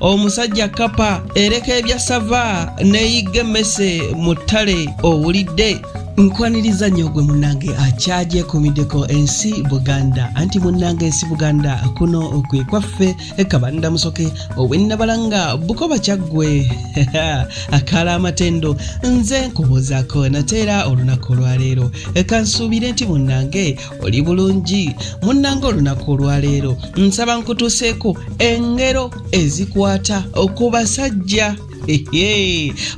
omusajja kapa ereka ebya sava neyigga emmese mu ttale owulidde nkwaniriza nnyo gwe munnange akyagyekuumiddeko ensi Buganda anti munnange ensi Buganda kuno kwe kwaffe kabanda musoke ow'ennabalanga bukoba kyaggwe akala amatendo nze nkubuuzaako nateera olunaku olwaleero kansuubire nti munnange oli bulungi munnange olunaku olwaleero nsaba nkutuuseeko engero ezikwata ku basajja.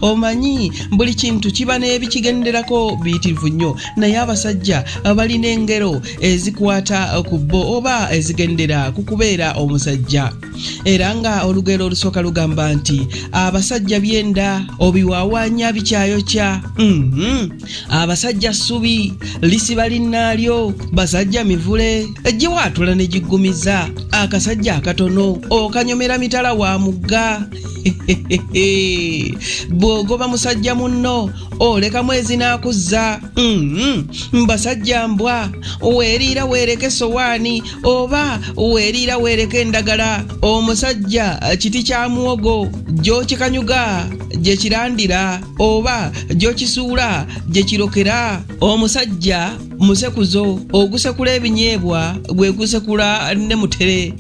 Omanyi buli kintu kiba n'ebikigenderako biyitirivu nnyo naye abasajja balina engero ezikwata ku bo oba ezigendera ku kubeera omusajja era nga olugero olusooka lugamba nti abasajja byenda obiwaawanya bikyayokya abasajja ssubi lisiba linnaalyo basajja mivule giwaatula ne giggumiza akasajja akatono okanyomera mitala wa mugga bw'ogoba musajja munno oleka mwezi n'akuzza mbasajja mbwa weeriira weereka essowaani oba weeriira weereka endagala omusajja kiti kya muwogo gy'okikanyuga gye kirandira oba gy'okisuula gye kirokera omusajja musekuzo ogusekula ebinyeebwa bwe gusekula ne mutere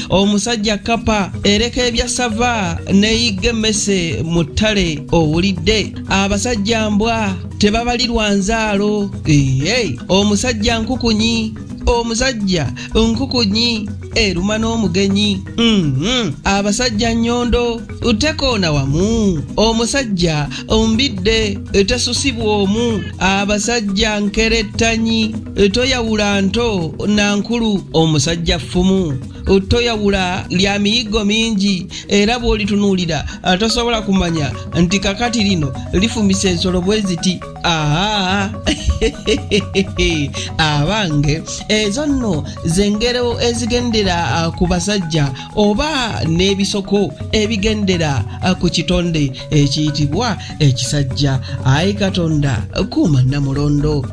omusajja kapa ereka ebya sava neyigga emmese mu ttale owulidde abasajja mbwa tebabalirwa nzaalo omusajja nkukunyi omusajja nkukunyi eruma n'omugenyi abasajja nnyondo tekoona wamu omusajja mbidde tesusibwa omu abasajja nkerettanyi toyawula nto na nkulu omusajja ffumu toyawula lya miyigo mingi era bw'olitunuulira tosobola kumanya nti kakati lino lifumisa ensolo bwe ziti abange ezo nno zengero ezigendera ku basajja oba n'ebisoko ebigendera ku kitonde ekiyitibwa ekisajja. Ayi Katonda kuuma Namulondo.